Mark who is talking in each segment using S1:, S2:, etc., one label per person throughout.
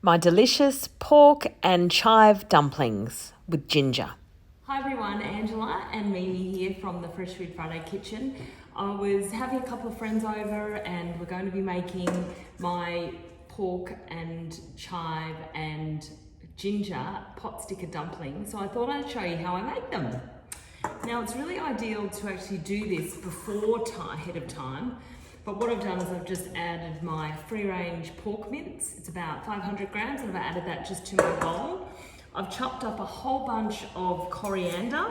S1: my delicious pork and chive dumplings with ginger.
S2: Hi everyone, Angela and Mimi here from the Fresh Food Friday kitchen. I was having a couple of friends over and we're going to be making my pork and chive and ginger potsticker dumplings. So I thought I'd show you how I make them. Now it's really ideal to actually do this ahead of time. But what I've done is I've just added my free-range pork mince. It's about 500 grams and I've added that just to my bowl. I've chopped up a whole bunch of coriander.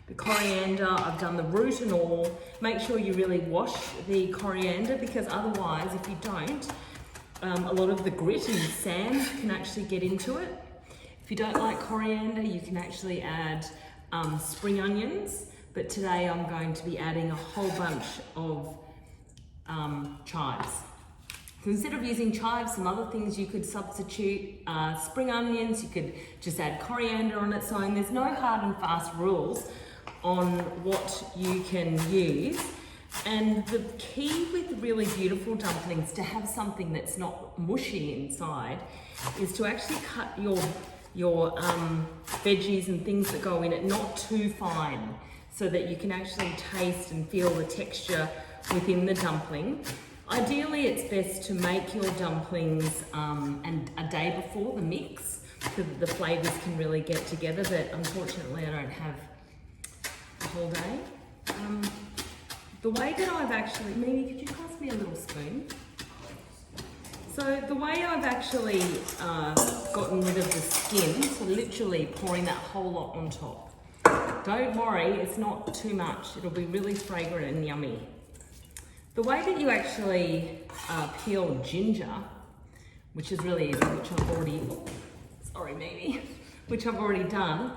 S2: The coriander, I've done the root and all. Make sure you really wash the coriander because otherwise, if you don't, a lot of the grit and sand can actually get into it. If you don't like coriander, you can actually add spring onions. But today I'm going to be adding a whole bunch of chives. So instead of using chives, some other things you could substitute spring onions, you could just add coriander on its own. There's no hard and fast rules on what you can use. And the key with really beautiful dumplings to have something that's not mushy inside is to actually cut your veggies and things that go in it not too fine so that you can actually taste and feel the texture within the dumpling. Ideally, it's best to make your dumplings and a day before the mix so that the flavours can really get together, but unfortunately I don't have the whole day. The way that I've actually, Mimi, could you pass me a little spoon? So the way I've actually gotten rid of the skin, so literally pouring that whole lot on top. Don't worry, it's not too much. It'll be really fragrant and yummy. The way that you actually peel ginger, which is really easy, which I've already, which I've already done,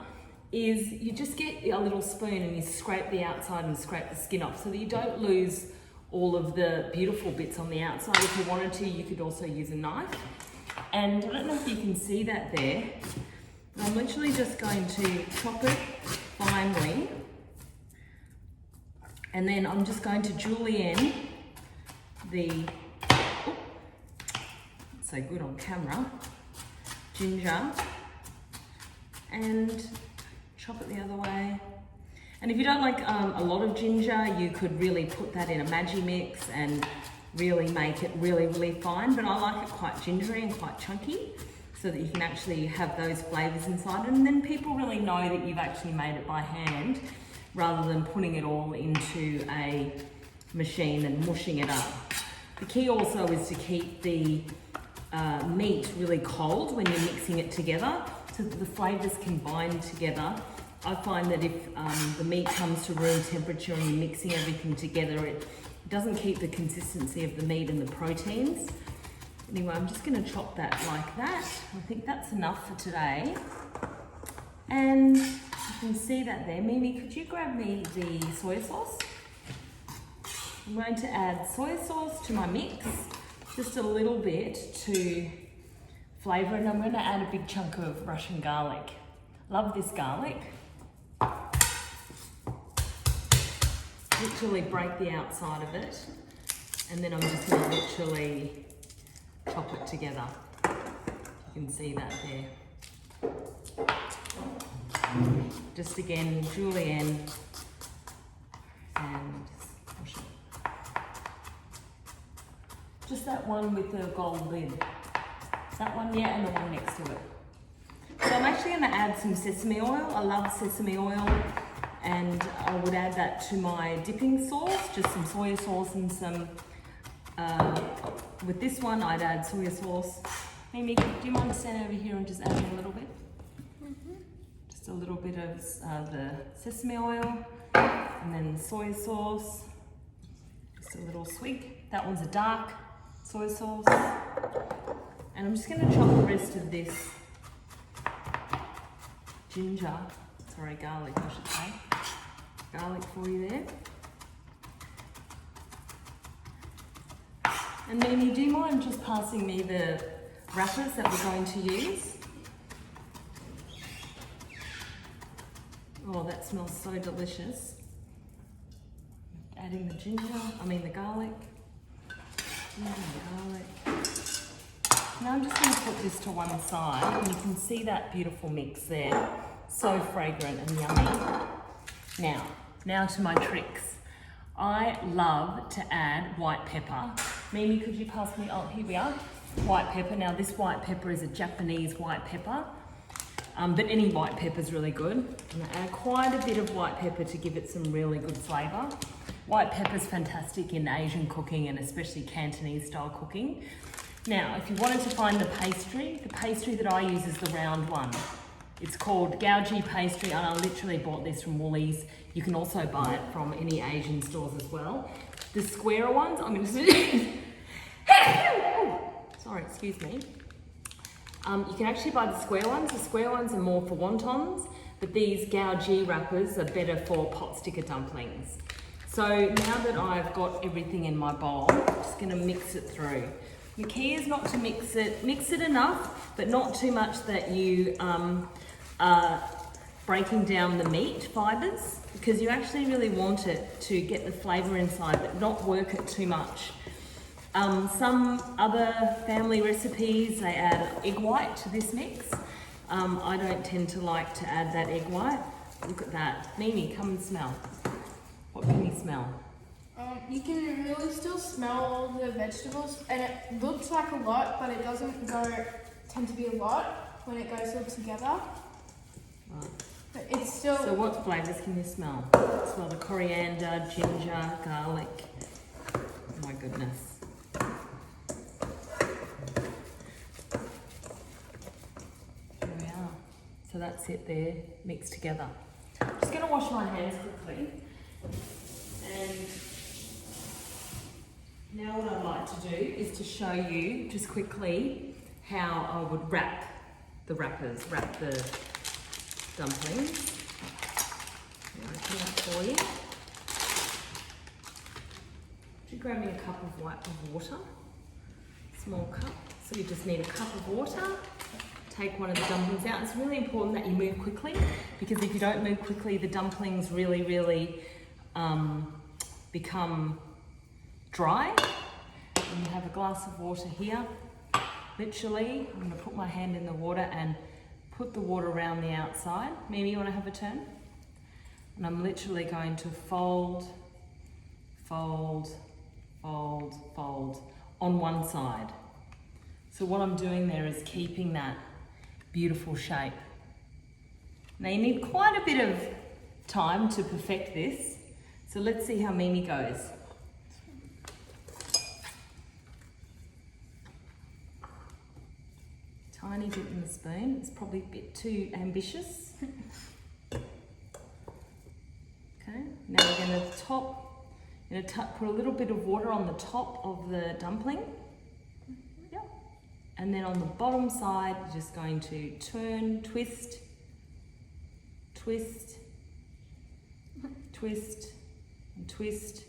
S2: is you just get a little spoon and you scrape the outside and scrape the skin off so that you don't lose all of the beautiful bits on the outside. If you wanted to, you could also use a knife. And I don't know if you can see that there, but I'm literally just going to chop it finely. And then I'm just going to julienne so good on camera, ginger, and chop it the other way. And if you don't like a lot of ginger, you could really put that in a Maggi mix and really make it really, really fine. But I like it quite gingery and quite chunky so that you can actually have those flavours inside. And then people really know that you've actually made it by hand rather than putting it all into a machine and mushing it up. The key also is to keep the meat really cold when you're mixing it together so that the flavours can bind together. I find that if the meat comes to room temperature and you're mixing everything together, it doesn't keep the consistency of the meat and the proteins. Anyway, I'm just going to chop that like that. I think that's enough for today. And you can see that there. Mimi, could you grab me the soy sauce? I'm going to add soy sauce to my mix, just a little bit to flavour, and I'm going to add a big chunk of Russian garlic. Love this garlic. Literally break the outside of it, and then I'm just going to literally chop it together. You can see that there. Just again, julienne, and push it. Just that one with the gold lid. That one, yeah, and the one next to it. So I'm actually going to add some sesame oil. I love sesame oil, and I would add that to my dipping sauce, just some soy sauce and some, with this one I'd add soy sauce. Mimi, do you mind to stand over here and just add a little bit? Just a little bit of the sesame oil, and then the soy sauce, just a little swig. That one's a dark soy sauce. And I'm just going to chop the rest of this garlic I should say. Garlic for you there. And Mimi, do you mind just passing me the wrappers that we're going to use? Oh, that smells so delicious. Adding the garlic. Ginger and garlic. Now I'm just going to put this to one side, and you can see that beautiful mix there. So fragrant and yummy. Now to my tricks. I love to add white pepper. Mimi, could you pass me, oh, here we are. White pepper. Now this white pepper is a Japanese white pepper, but any white pepper is really good. I'm going to add quite a bit of white pepper to give it some really good flavour. White pepper is fantastic in Asian cooking and especially Cantonese style cooking. Now, if you wanted to find the pastry that I use is the round one. It's called Gaoji pastry, and I literally bought this from Woolies. You can also buy it from any Asian stores as well. The square ones, I'm going to... Sorry, excuse me. You can actually buy the square ones. The square ones are more for wontons, but these Gaoji wrappers are better for potsticker dumplings. So now that I've got everything in my bowl, I'm just going to mix it through. The key is not to mix it enough, but not too much that you are breaking down the meat fibres, because you actually really want it to get the flavour inside, but not work it too much. Some other family recipes, they add egg white to this mix. I don't tend to like to add that egg white. Look at that. Mimi, come and smell. What can you smell?
S3: You can really still smell all the vegetables, and it looks like a lot, but it doesn't tend to be a lot when it goes all together.
S2: Right.
S3: But it's still...
S2: So what flavours can you smell? Smell the coriander, ginger, garlic. Oh my goodness. There we are. So that's it there, mixed together. I'm just going to wash my hands quickly. And now what I'd like to do is to show you just quickly how I would wrap the dumplings. I'll open that for you. Just grab me a cup of water, small cup. So you just need a cup of water. Take one of the dumplings out. It's really important that you move quickly, because if you don't move quickly, the dumplings really become dry. And you have a glass of water here. Literally, I'm going to put my hand in the water and put the water around the outside. Mimi, you want to have a turn? And I'm literally going to fold, fold, fold, fold on one side. So what I'm doing there is keeping that beautiful shape. Now you need quite a bit of time to perfect this. So let's see how Mimi goes. Tiny dip in the spoon. It's probably a bit too ambitious. Okay, now we're going to put a little bit of water on the top of the dumpling. Yep. And then on the bottom side, you're just going to turn, twist, twist, twist, and twist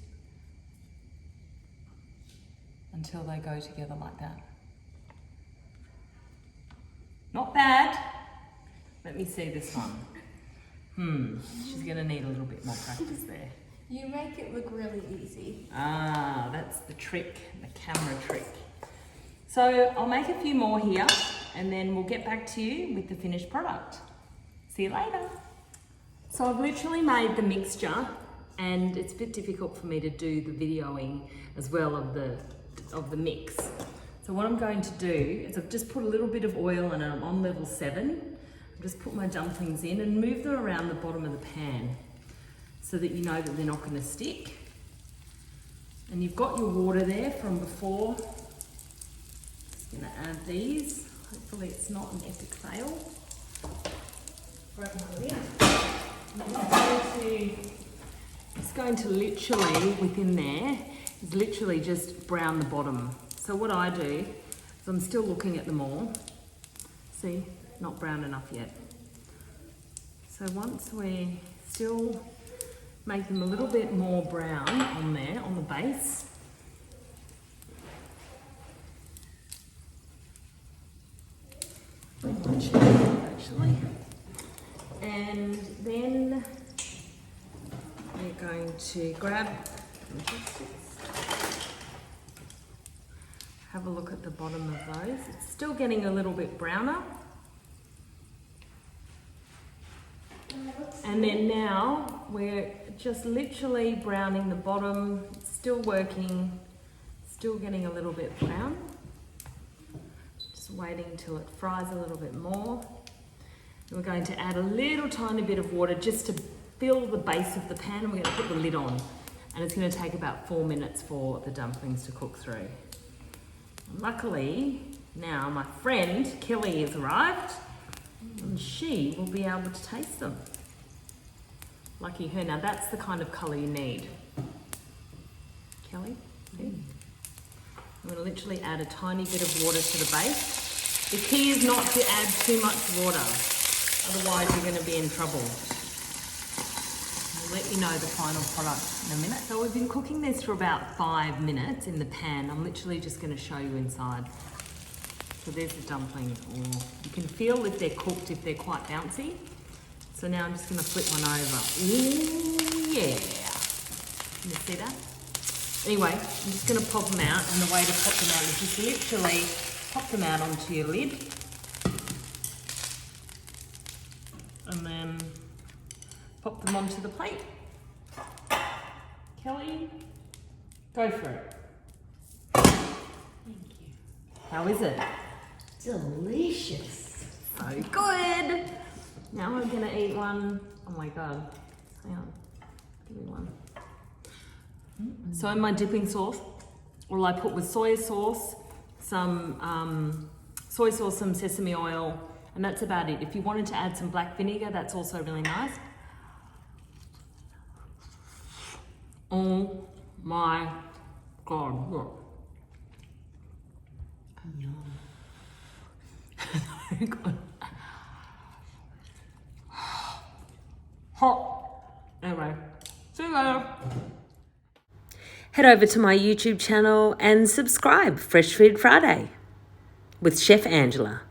S2: until they go together like that. Not bad. Let me see this one. She's going to need a little bit more practice there.
S3: You make it look really easy.
S2: Ah, that's the trick, the camera trick. So I'll make a few more here, and then we'll get back to you with the finished product. See you later. So I've literally made the mixture, and it's a bit difficult for me to do the videoing as well of the mix. So what I'm going to do is I've just put a little bit of oil and I'm on level 7. I'll just put my dumplings in and move them around the bottom of the pan so that you know that they're not going to stick. And you've got your water there from before. Just going to add these. Hopefully it's not an epic fail. Grab one here. It's going to literally, within there, is literally just brown the bottom. So what I do is I'm still looking at them all. See, not brown enough yet. So once we still make them a little bit more brown on there, on the base. Actually. And then we're going to grab have a look at the bottom of those. It's still getting a little bit browner. And then now we're just literally browning the bottom. It's still working, still getting a little bit brown. Just waiting till it fries a little bit more. And we're going to add a little tiny bit of water just to fill the base of the pan, and we're going to put the lid on. And it's going to take about 4 minutes for the dumplings to cook through. Luckily, now my friend Kelly has arrived and she will be able to taste them. Lucky her. Now that's the kind of colour you need. Kelly, see? I'm going to literally add a tiny bit of water to the base. The key is not to add too much water, otherwise you're going to be in trouble. I'll let you know the final product in a minute. So we've been cooking this for about 5 minutes in the pan. I'm literally just going to show you inside. So there's the dumplings. You can feel if they're cooked, if they're quite bouncy. So now I'm just going to flip one over. Ooh, yeah. Can you see that? Anyway, I'm just going to pop them out, and the way to pop them out is just literally pop them out onto your lid. And then pop them onto the plate. Kelly, go for it.
S4: Thank you.
S2: How is it?
S4: Delicious.
S2: So good. Now I'm gonna eat one. Oh my God. Hang on. Give me one. So in my dipping sauce, all I put was soy sauce, some some sesame oil, and that's about it. If you wanted to add some black vinegar, that's also really nice. Oh my God, look.
S4: Yum.
S2: Good. Hot. Anyway, see you later.
S1: Head over to my YouTube channel and subscribe, Fresh Food Friday with Chef Angela.